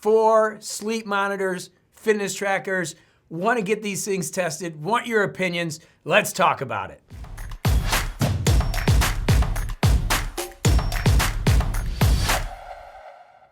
4 sleep monitors, fitness trackers. Want to get these things tested, want your opinions. Let's talk about it.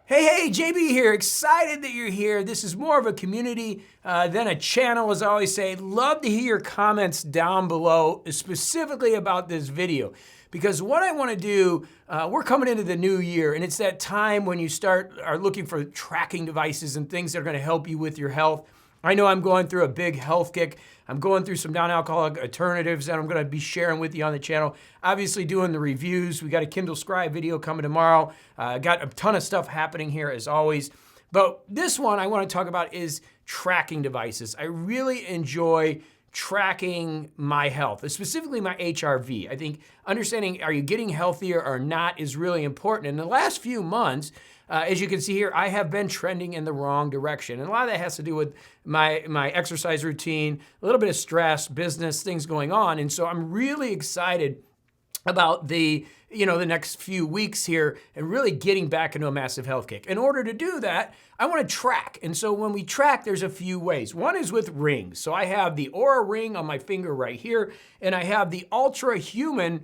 Hey, JB here. Excited that you're here. This is more of a community than a channel, as I always say. Love to hear your comments down below, specifically about this video. Because what I want to do, we're coming into the new year, and it's that time when you are looking for tracking devices and things that are going to help you with your health. I know I'm going through a big health kick. I'm going through some non-alcoholic alternatives that I'm going to be sharing with you on the channel. Obviously doing the reviews. We got a Kindle Scribe video coming tomorrow. Got a ton of stuff happening here as always. But this one I want to talk about is tracking devices. I really enjoy tracking my health, specifically my HRV. I think understanding are you getting healthier or not is really important. In the last few months, as you can see here, I have been trending in the wrong direction. And a lot of that has to do with my exercise routine, a little bit of stress, business, things going on. And so I'm really excited about the next few weeks here and really getting back into a massive health kick. In order to do that, I want to track. And so when we track, there's a few ways. One is with rings. So I have the Oura ring on my finger right here, and I have the Ultrahuman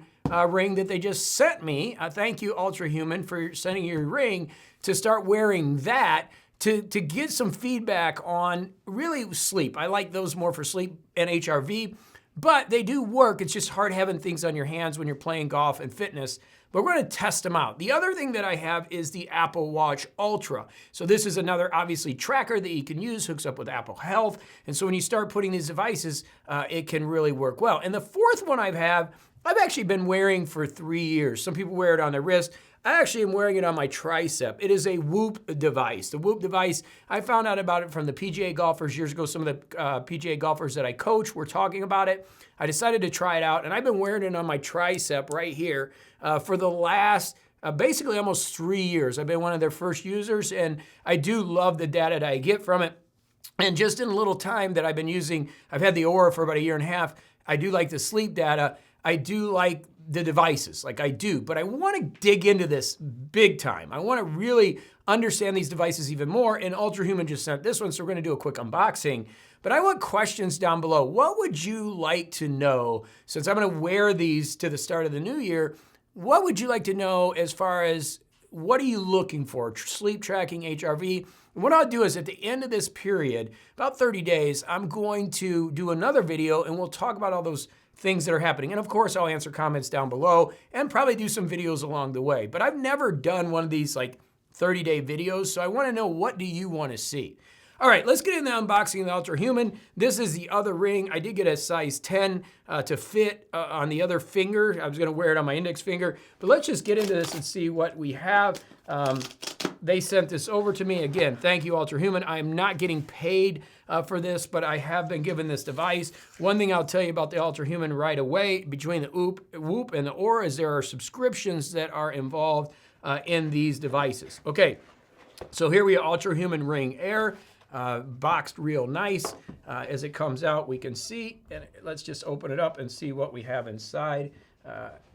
ring that they just sent me. Thank you, Ultrahuman, for sending your ring to start wearing that to get some feedback on really sleep. I like those more for sleep and HRV, but they do work. It's just hard having things on your hands when you're playing golf and fitness, but we're gonna test them out. The other thing that I have is the Apple Watch Ultra. So this is another, obviously, tracker that you can use, hooks up with Apple Health. And so when you start putting these devices, it can really work well. And the fourth one I've actually been wearing for 3 years. Some people wear it on their wrist. I actually am wearing it on my tricep. It is a Whoop device. The Whoop device, I found out about it from the PGA golfers years ago. Some of the PGA golfers that I coach were talking about it. I decided to try it out, and I've been wearing it on my tricep right here for the last basically almost 3 years. I've been one of their first users, and I do love the data that I get from it. And just in a little time that I've been using, I've had the Oura for about 1.5 years. I do like the sleep data. I do like the devices, like I do, but I want to dig into this big time. I want to really understand these devices even more, and Ultrahuman just sent this one, so we're going to do a quick unboxing. But I want questions down below. What would you like to know, since I'm going to wear these to the start of the new year, what would you like to know as far as what are you looking for? Sleep tracking, HRV. And what I'll do is at the end of this period, about 30 days, I'm going to do another video and we'll talk about all those things that are happening. And of course, I'll answer comments down below and probably do some videos along the way. But I've never done one of these like 30-day videos, so I want to know, what do you want to see? All right, let's get into the unboxing of the Ultrahuman. This is the other ring. I did get a size 10 to fit on the other finger. I was gonna wear it on my index finger, but let's just get into this and see what we have. They sent this over to me. Again, thank you, Ultrahuman. I am not getting paid for this, but I have been given this device. One thing I'll tell you about the Ultrahuman right away, between the Whoop and the Oura, is there are subscriptions that are involved in these devices. Okay, so here we are, Ultrahuman Ring Air. Boxed real nice. As it comes out, we can see, and let's just open it up and see what we have inside.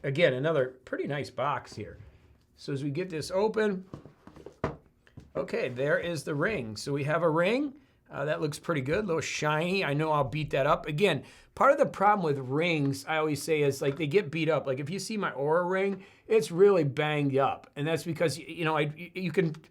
Again, another pretty nice box here. So as we get this open, okay, there is the ring. So we have a ring. That looks pretty good, a little shiny. I know I'll beat that up. Again, part of the problem with rings, I always say, is like they get beat up. Like if you see my Oura ring, it's really banged up. And that's because,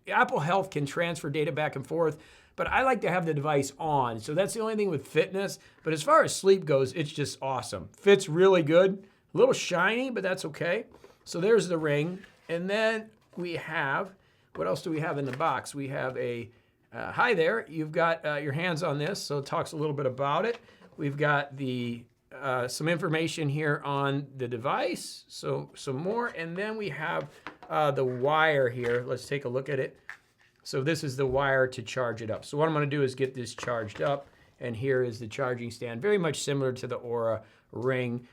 Apple Health can transfer data back and forth, but I like to have the device on. So that's the only thing with fitness. But as far as sleep goes, it's just awesome. Fits really good. A little shiny, but that's okay. So there's the ring. And then we have, what else do we have in the box? We have a, hi there, you've got your hands on this, so it talks a little bit about it. We've got the some information here on the device, so some more. And then we have the wire here. Let's take a look at it. So this is the wire to charge it up. So what I'm gonna do is get this charged up, and here is the charging stand, very much similar to the Oura ring.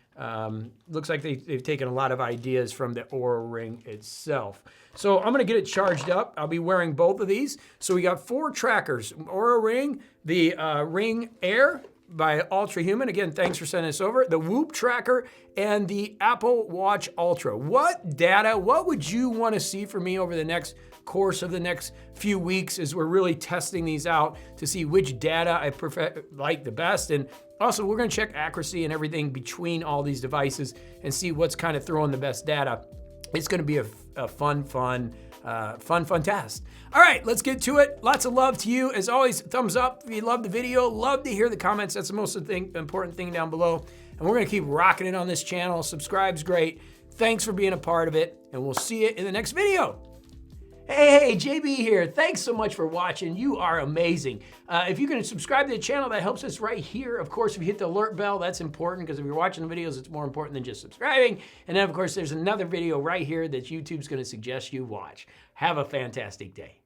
Looks like they've taken a lot of ideas from the Oura ring itself. So I'm gonna get it charged up. I'll be wearing both of these. So we got 4 trackers: Oura ring, the Ring Air by Ultrahuman. Again, thanks for sending this over. The Whoop tracker and the Apple Watch Ultra. What data, what would you want to see from me over the next course of the next few weeks as we're really testing these out to see which data I like the best. And also, we're gonna check accuracy and everything between all these devices and see what's kind of throwing the best data. It's gonna be a fun test. All right, let's get to it. Lots of love to you. As always, thumbs up if you love the video. Love to hear the comments. That's the most important thing down below. And we're gonna keep rocking it on this channel. Subscribe's great. Thanks for being a part of it, and we'll see you in the next video. Hey, JB here. Thanks so much for watching. You are amazing. If you can subscribe to the channel, that helps us right here. Of course, if you hit the alert bell, that's important because if you're watching the videos, it's more important than just subscribing. And then, of course, there's another video right here that YouTube's going to suggest you watch. Have a fantastic day.